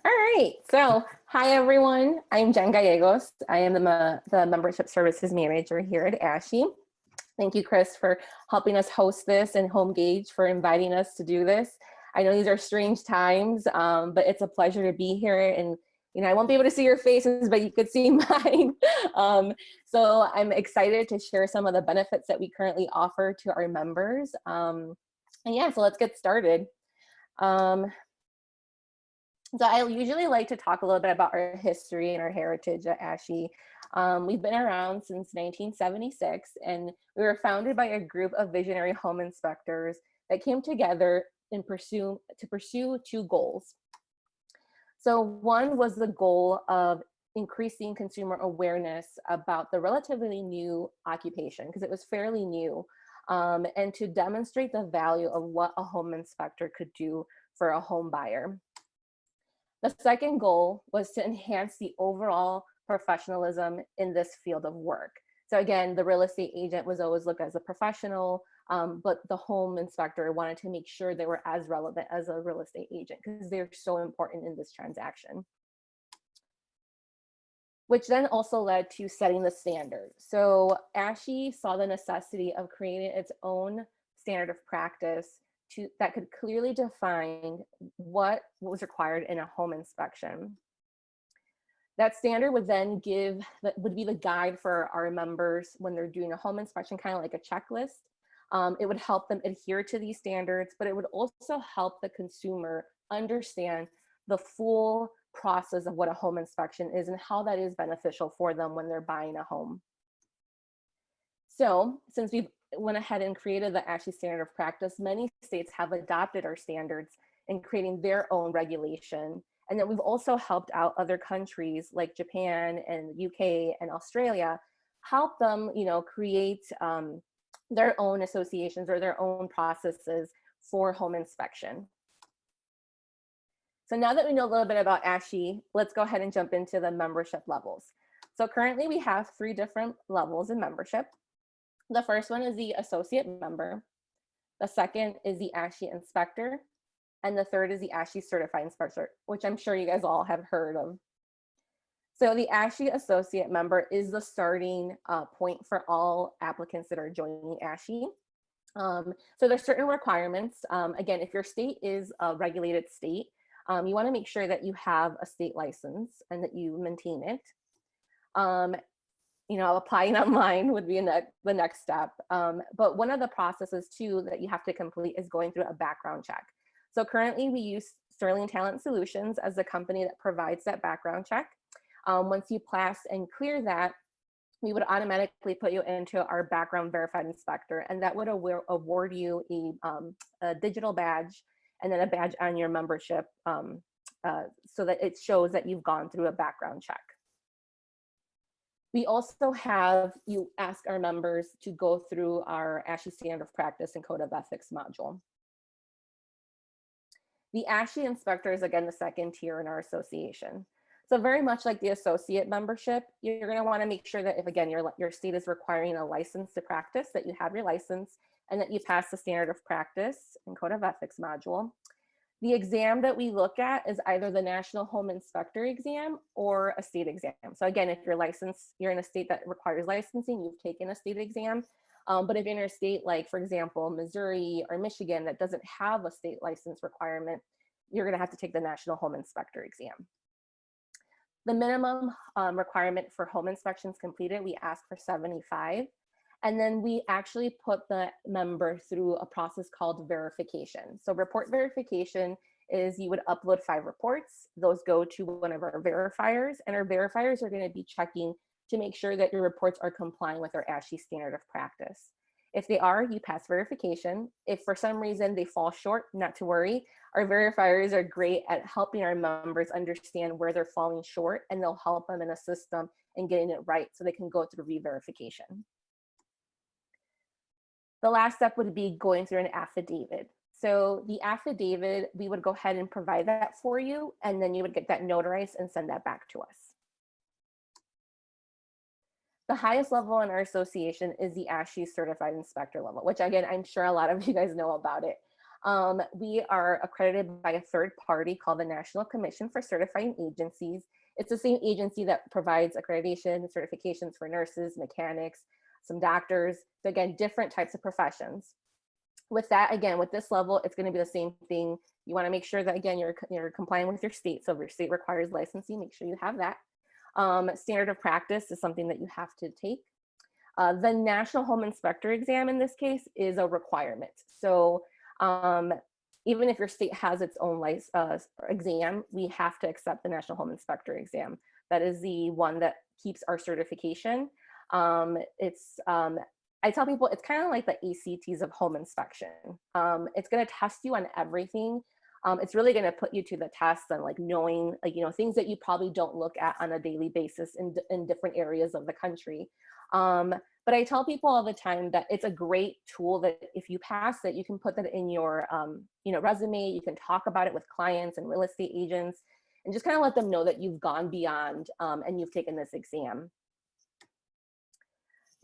All right. So, hi everyone. I'm Jen Gallegos. I am the membership services manager here at ASHI. Thank you, Chris, for helping us host this, and HomeGauge for inviting us to do this. I know these are strange times, but it's a pleasure to be here. And I won't be able to see your faces, but you could see mine. So I'm excited to share some of the benefits that we currently offer to our members. And yeah, so let's get started. So I usually like to talk a little bit about our history and our heritage at ASHI. We've been around since 1976, and we were founded by a group of visionary home inspectors that came together to pursue two goals. So one was the goal of increasing consumer awareness about the relatively new occupation, because it was fairly new, and to demonstrate the value of what a home inspector could do for a home buyer. The second goal was to enhance the overall professionalism in this field of work. So again, the real estate agent was always looked as a professional, but the home inspector wanted to make sure they were as relevant as a real estate agent because they're so important in this transaction. Which then also led to setting the standard. So ASHI saw the necessity of creating its own standard of practice that could clearly define what was required in a home inspection. That standard would then would be the guide for our members when they're doing a home inspection, kind of like a checklist. It would help them adhere to these standards, but it would also help the consumer understand the full process of what a home inspection is and how that is beneficial for them when they're buying a home. So since we've went ahead and created the ASHI standard of practice, many states have adopted our standards in creating their own regulation. And then we've also helped out other countries like Japan and UK and Australia, help them, create their own associations or their own processes for home inspection. So now that we know a little bit about ASHI, let's go ahead and jump into the membership levels. So currently we have 3 different levels in membership. The first one is the associate member. The second is the ASHI inspector. And the third is the ASHI certified inspector, which I'm sure you guys all have heard of. So the ASHI associate member is the starting point for all applicants that are joining ASHI. So there's certain requirements. Again, if your state is a regulated state, you want to make sure that you have a state license and that you maintain it. Applying online would be the next step. But one of the processes too that you have to complete is going through a background check. So currently we use Sterling Talent Solutions as the company that provides that background check. Once you pass and clear that, we would automatically put you into our background verified inspector, and that would award you a digital badge and then a badge on your membership so that it shows that you've gone through a background check. We also you ask our members to go through our ASHI Standard of Practice and Code of Ethics module. The ASHI inspector is, again, the second tier in our association. So very much like the associate membership, you're going to want to make sure that if, again, your state is requiring a license to practice, that you have your license and that you pass the Standard of Practice and Code of Ethics module. The exam that we look at is either the National Home Inspector exam or a state exam. So again, if you're in a state that requires licensing, you've taken a state exam. But if you're in a state like, for example, Missouri or Michigan that doesn't have a state license requirement, you're going to have to take the National Home Inspector exam. The minimum requirement for home inspections completed, we ask for 75. And then we actually put the member through a process called verification. So report verification is you would upload 5 reports. Those go to one of our verifiers, and our verifiers are going to be checking to make sure that your reports are complying with our ASHI standard of practice. If they are, you pass verification. If for some reason they fall short, not to worry. Our verifiers are great at helping our members understand where they're falling short, and they'll help them in a system and getting it right so they can go through re-verification. The last step would be going through an affidavit. So the affidavit, we would go ahead and provide that for you, and then you would get that notarized and send that back to us. The highest level in our association is the ASHI certified inspector level, which again, I'm sure a lot of you guys know about it. We are accredited by a third party called the National Commission for Certifying Agencies. It's the same agency that provides accreditation certifications for nurses, mechanics, some doctors. So again, different types of professions. With that, again, with this level, it's going to be the same thing. You want to make sure that, again, you're complying with your state. So if your state requires licensing, make sure you have that. Standard of practice is something that you have to take. The National Home Inspector exam in this case is a requirement. So even if your state has its own exam, we have to accept the National Home Inspector exam. That is the one that keeps our certification. I tell people it's kind of like the ACTs of home inspection. It's going to test you on everything. It's really going to put you to the test on like knowing, like, things that you probably don't look at on a daily basis in different areas of the country. But I tell people all the time that it's a great tool that if you pass it, you can put that in your resume. You can talk about it with clients and real estate agents and just kind of let them know that you've gone beyond and you've taken this exam.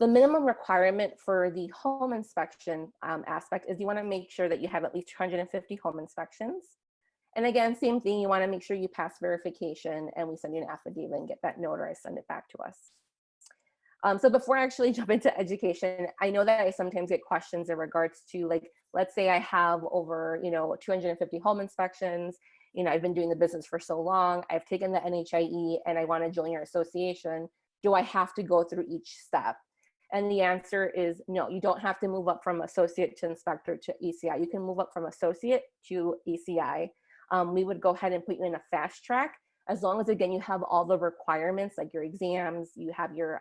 The minimum requirement for the home inspection aspect is you want to make sure that you have at least 250 home inspections. And again, same thing, you want to make sure you pass verification and we send you an affidavit and get that notarized, send it back to us. So before I actually jump into education, I know that I sometimes get questions in regards to, like, let's say I have over 250 home inspections. I've been doing the business for so long, I've taken the NHIE and I want to join your association. Do I have to go through each step? And the answer is no, you don't have to move up from associate to inspector to ACI. You can move up from associate to ACI. We would go ahead and put you in a fast track as long as, again, you have all the requirements, like your exams, you have your,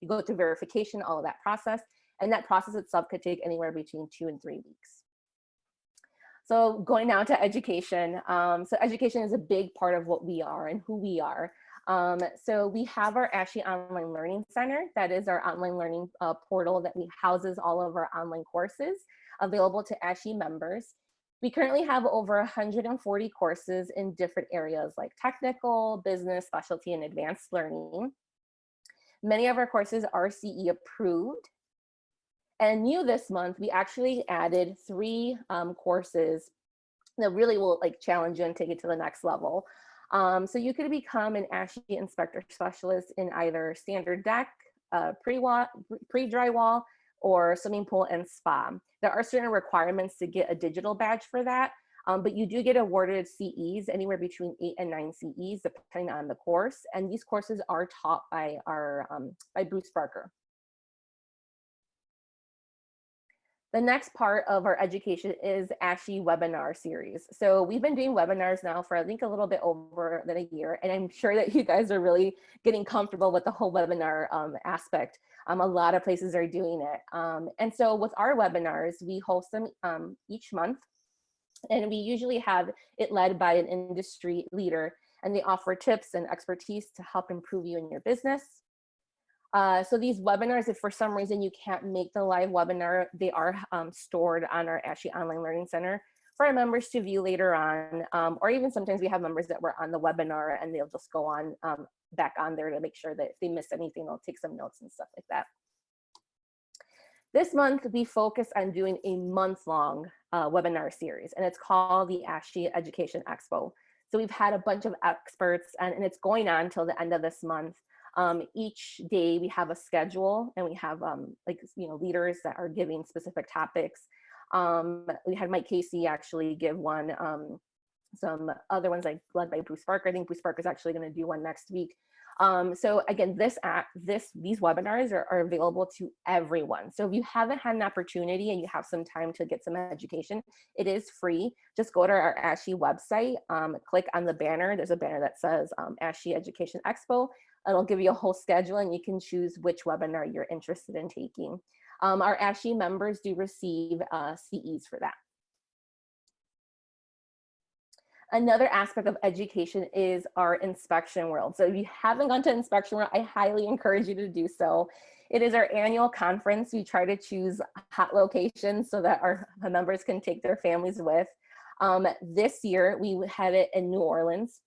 you go through verification, all of that process. And that process itself could take anywhere between 2 and 3 weeks. So going now to education. So education is a big part of what we are and who we are. So we have our ASHI Online Learning Center. That is our online learning portal that houses all of our online courses available to ASHI members. We currently have over 140 courses in different areas like technical, business, specialty, and advanced learning. Many of our courses are CE approved. And new this month, we actually added 3 courses that really will challenge you and take it to the next level. So you could become an ASHI inspector specialist in either standard deck, pre-drywall, or swimming pool and spa. There are certain requirements to get a digital badge for that, but you do get awarded CEs, anywhere between 8 and 9 CEs, depending on the course. And these courses are taught by by Bruce Barker. The next part of our education is ASHI webinar series. So we've been doing webinars now for I think a little bit over than a year, and I'm sure that you guys are really getting comfortable with the whole webinar aspect. A lot of places are doing it. And so with our webinars, we host them each month, and we usually have it led by an industry leader, and they offer tips and expertise to help improve you in your business. So these webinars, if for some reason you can't make the live webinar, they are stored on our ASHI Online Learning Center for our members to view later on, or even sometimes we have members that were on the webinar and they'll just go on back on there to make sure that if they miss anything, they'll take some notes and stuff like that. This month, we focus on doing a month-long webinar series, and it's called the ASHI Education Expo. So we've had a bunch of experts, and it's going on till the end of this month. Each day we have a schedule, and we have leaders that are giving specific topics. We had Mike Casey actually give one, some other ones led by Bruce Barker. I think Bruce Barker is actually going to do one next week. So again, these webinars are available to everyone. So if you haven't had an opportunity and you have some time to get some education, it is free. Just go to our ASHI website, click on the banner. There's a banner that says ASHI Education Expo. It'll give you a whole schedule, and you can choose which webinar you're interested in taking. Our ASHI members do receive CEs for that. Another aspect of education is our inspection world. So if you haven't gone to inspection world, I highly encourage you to do so. It is our annual conference. We try to choose hot locations so that our members can take their families with. This year, we had it in New Orleans.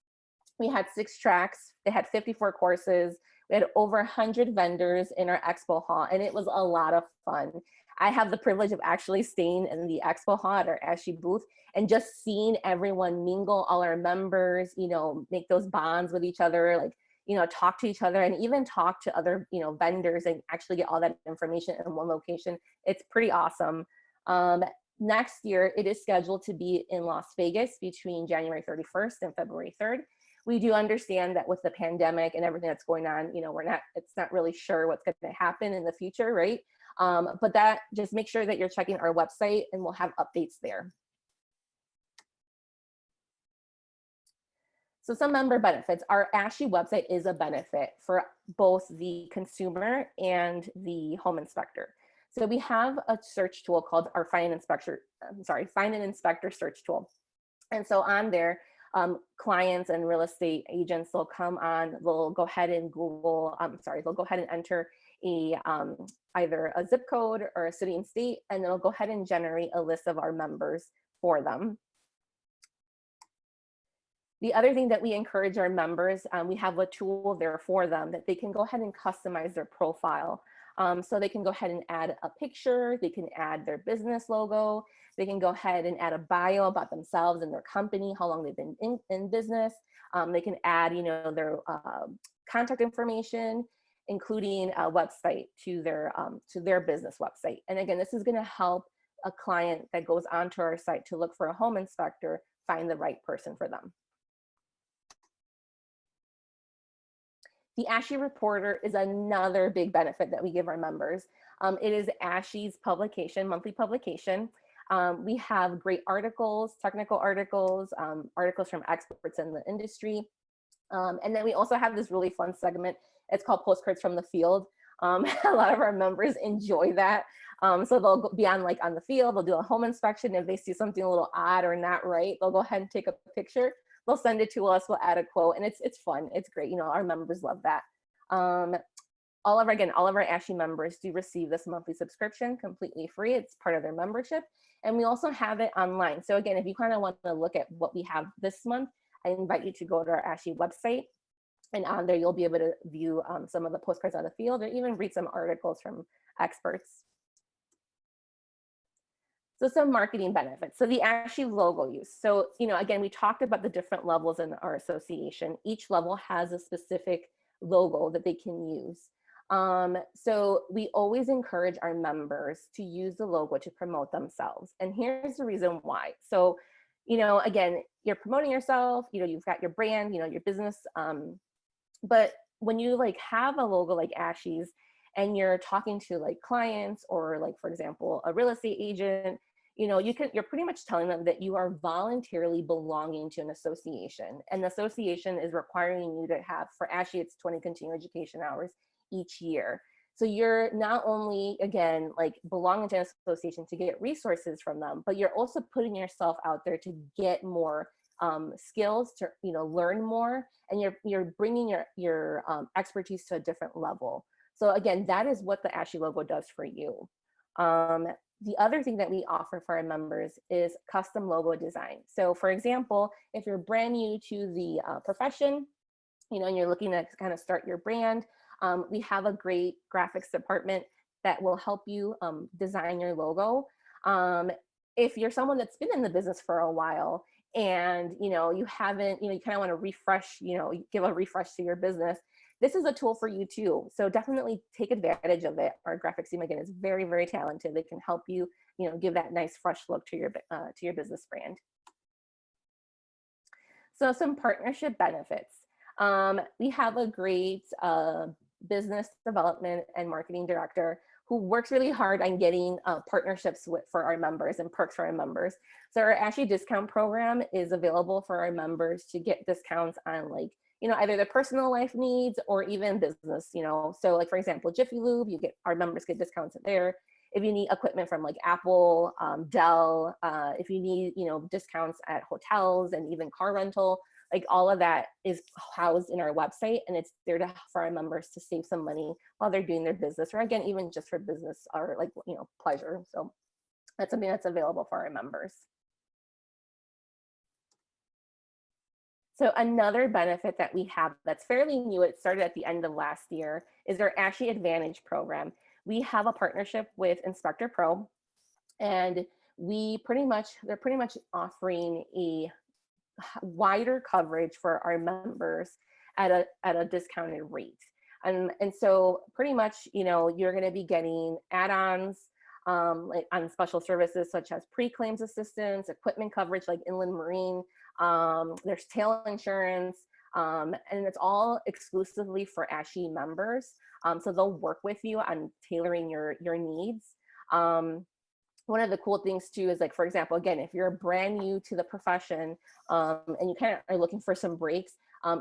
We had 6 tracks. It had 54 courses. We had over 100 vendors in our expo hall, and it was a lot of fun. I have the privilege of actually staying in the expo hall at our ASHI booth and just seeing everyone mingle, all our members, you know, make those bonds with each other, like, you know, talk to each other and even talk to other, you know, vendors and actually get all that information in one location. It's pretty awesome. Next year, it is scheduled to be in Las Vegas between January 31st and February 3rd. We do understand that with the pandemic and everything that's going on, you know, it's not really sure what's going to happen in the future, right? But that, just make sure that you're checking our website and we'll have updates there. So some member benefits. Our ASHI website is a benefit for both the consumer and the home inspector. So we have a search tool called our Find an Inspector search tool. And so on there, clients and real estate agents will come on, they'll go ahead and they'll go ahead and enter either a zip code or a city and state, and it'll go ahead and generate a list of our members for them. The other thing that we encourage our members, we have a tool there for them that they can go ahead and customize their profile. So they can go ahead and add a picture, they can add their business logo, they can go ahead and add a bio about themselves and their company, how long they've been in business. They can add, you know, their contact information, including a website to their business website. And again, this is going to help a client that goes onto our site to look for a home inspector find the right person for them. The ASHI Reporter is another big benefit that we give our members. It is ASHI's publication, monthly publication. We have great articles, technical articles, articles from experts in the industry. And then we also have this really fun segment. It's called Postcards from the Field. A lot of our members enjoy that. So they'll be on the field, they'll do a home inspection. If they see something a little odd or not right, they'll go ahead and take a picture. They'll send it to us, we'll add a quote, and it's fun, it's great. You know, our members love that. All of our ASHI members do receive this monthly subscription completely free. It's part of their membership. And we also have it online. So again, if you kind of want to look at what we have this month, I invite you to go to our ASHI website. And on there, you'll be able to view some of the postcards on the field or even read some articles from experts. So some marketing benefits. So the ASHI logo use. So, you know, again, we talked about the different levels in our association. Each level has a specific logo that they can use. So we always encourage our members to use the logo to promote themselves. And here's the reason why. So, you know, again, you're promoting yourself, you know, you've got your brand, you know, your business. But when you have a logo like ASHI's, and you're talking to clients or for example, a real estate agent, you know, you're pretty much telling them that you are voluntarily belonging to an association, and the association is requiring you to have, for ASHI, it's 20 continuing education hours each year. So you're not only, again, belonging to an association to get resources from them, but you're also putting yourself out there to get more skills, to, you know, learn more, and you're bringing your expertise to a different level. So again, that is what the ASHI logo does for you. The other thing that we offer for our members is custom logo design. So for example, if you're brand new to the profession, you know, and you're looking to kind of start your brand, we have a great graphics department that will help you design your logo. If you're someone that's been in the business for a while and, you know, you haven't, you know, you kind of want to refresh, you know, give a refresh to your business, this is a tool for you too. So definitely take advantage of it. Our graphics team, again, is very, very talented. They can help you, you know, give that nice fresh look to your business brand. So some partnership benefits. We have a great business development and marketing director who works really hard on getting partnerships for our members and perks for our members. So our ASHI discount program is available for our members to get discounts on you know, either their personal life needs or even business, you know. So for example, Jiffy Lube, our members get discounts there. If you need equipment from Apple, Dell, if you need, you know, discounts at hotels and even car rental, all of that is housed in our website, and it's there for our members to save some money while they're doing their business, or again, even just for business or you know, pleasure. So that's something that's available for our members. So another benefit that we have that's fairly new, it started at the end of last year, is our ASHI Advantage program. we have a partnership with Inspector Pro, and they're pretty much offering a wider coverage for our members at a discounted rate. And so pretty much, you know, you're going to be getting add-ons like on special services such as pre-claims assistance, equipment coverage like inland marine, there's tail insurance, and it's all exclusively for ASHI members. So they'll work with you on tailoring your needs. One of the cool things too is, like, for example, again, if you're brand new to the profession and you kind of are looking for some breaks,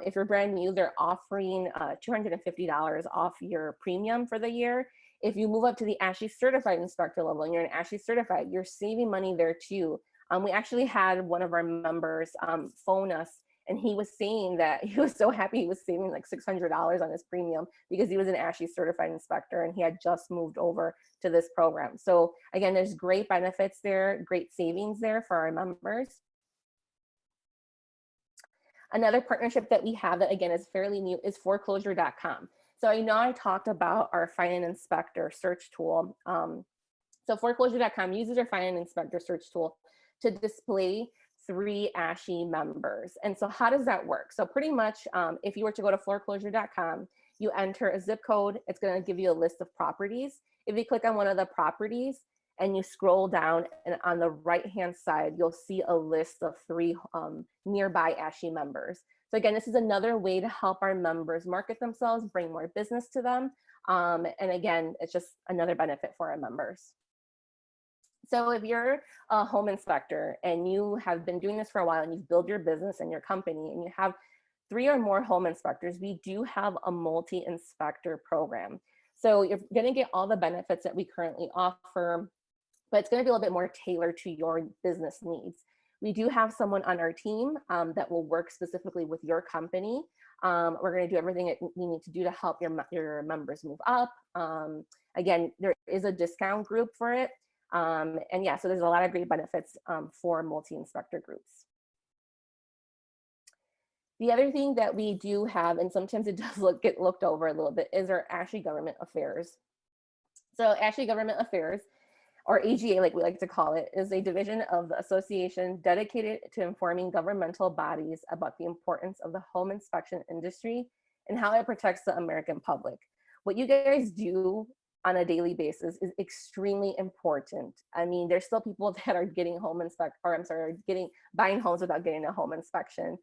if you're brand new, they're offering $250 off your premium for the year. If you move up to the ASHI certified inspector level and you're an ASHI certified, you're saving money there too. We actually had one of our members phone us, and he was saying that he was so happy he was saving like $600 on his premium because he was an ASHI certified inspector and he had just moved over to this program. So again, there's great benefits there, great savings there for our members. Another partnership that we have that, again, is fairly new is foreclosure.com. So I know I talked about our Find an Inspector search tool. So foreclosure.com uses our Find an Inspector search tool to display 3 ASHI members. And so how does that work? So pretty much if you were to go to foreclosure.com, you enter a zip code, it's going to give you a list of properties. If you click on one of the properties and you scroll down, and on the right-hand side, you'll see a list of 3 nearby ASHI members. So again, this is another way to help our members market themselves, bring more business to them. And again, it's just another benefit for our members. So if you're a home inspector and you have been doing this for a while and you've built your business and your company and you have 3 or more home inspectors, we do have a multi-inspector program. So you're going to get all the benefits that we currently offer, but it's going to be a little bit more tailored to your business needs. We do have someone on our team that will work specifically with your company. We're going to do everything that we need to do to help your members move up. Again, there is a discount group for it. And yeah, so there's a lot of great benefits for multi-inspector groups. The other thing that we do have, and sometimes it does get looked over a little bit, is our ASHI Government Affairs. So ASHI Government Affairs, or AGA like we like to call it, is a division of the association dedicated to informing governmental bodies about the importance of the home inspection industry and how it protects the American public. What you guys do on a daily basis is extremely important. I mean, there's still people that are getting buying homes without getting a home inspection.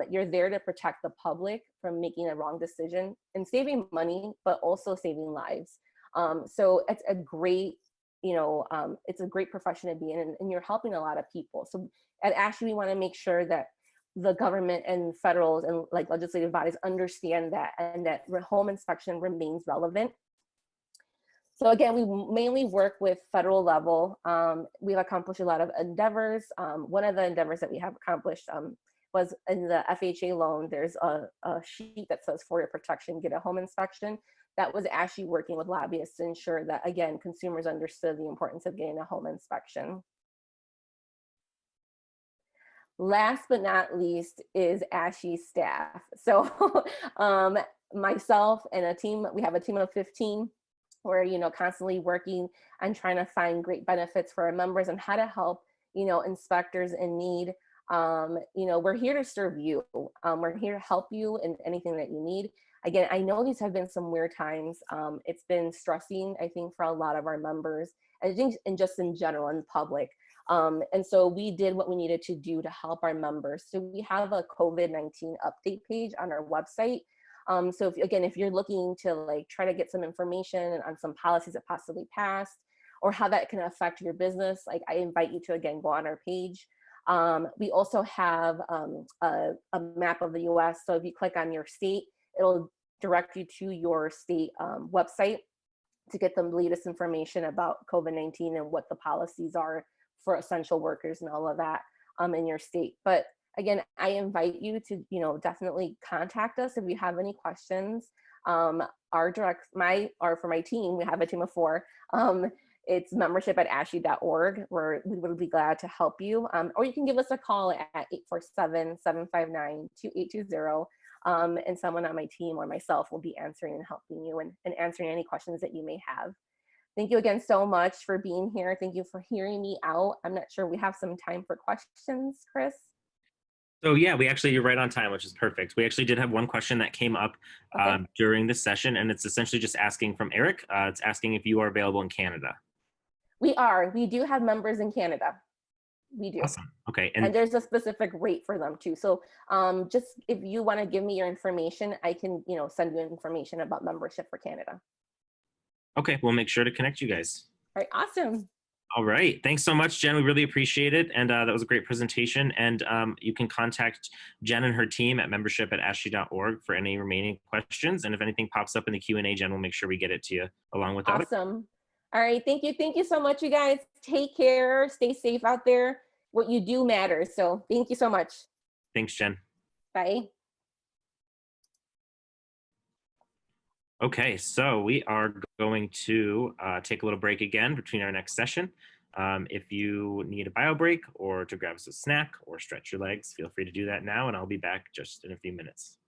You're there to protect the public from making a wrong decision and saving money, but also saving lives. So it's a great, it's a great profession to be in, and you're helping a lot of people. So at ASHI, we want to make sure that the government and federal and like legislative bodies understand that, and that home inspection remains relevant. So again, we mainly work with federal level. We've accomplished a lot of endeavors. One of the endeavors that we have accomplished was in the FHA loan. There's a sheet that says, for your protection, get a home inspection. That was actually working with lobbyists to ensure that, again, consumers understood the importance of getting a home inspection. Last but not least is ASHI staff. So myself and a team, we have a team of 15. We're, constantly working and trying to find great benefits for our members and how to help, inspectors in need. We're here to serve you. We're here to help you in anything that you need. Again, I know these have been some weird times. It's been stressing, I think, for a lot of our members, I think, and just in general in public. And so we did what we needed to do to help our members. So we have a COVID-19 update page on our website. So if you're looking to try to get some information on some policies that possibly passed or how that can affect your business, I invite you to, again, go on our page. We also have a map of the US. So if you click on your state, it'll direct you to your state website to get the latest information about COVID-19 and what the policies are for essential workers and all of that in your state. But again, I invite you to, definitely contact us if you have any questions. For my team, we have a team of 4. It's membership@ashi.org, where we would be glad to help you. Or you can give us a call at 847-759-2820. and someone on my team or myself will be answering and helping you and answering any questions that you may have. Thank you again so much for being here. Thank you for hearing me out. I'm not sure we have some time for questions, Chris. So yeah, you're right on time, which is perfect. We actually did have one question that came up Okay. during this session, and it's essentially just asking from Eric. It's asking if you are available in Canada. We are. We do have members in Canada. We do. Awesome. Okay. And And there's a specific rate for them too. So just if you want to give me your information, I can, send you information about membership for Canada. okay, we'll make sure to connect you guys. All right, awesome. All right. Thanks so much, Jen. We really appreciate it. And that was a great presentation. And you can contact Jen and her team at membership@ashi.org for any remaining questions. And if anything pops up in the Q&A, Jen will make sure we get it to you along with the other. Awesome. All right, thank you. Thank you so much, you guys. Take care. Stay safe out there. What you do matters. So thank you so much. Thanks, Jen. Bye. Okay, so we are going to take a little break again between our next session. If you need a bio break or to grab us a snack or stretch your legs, feel free to do that now, and I'll be back just in a few minutes.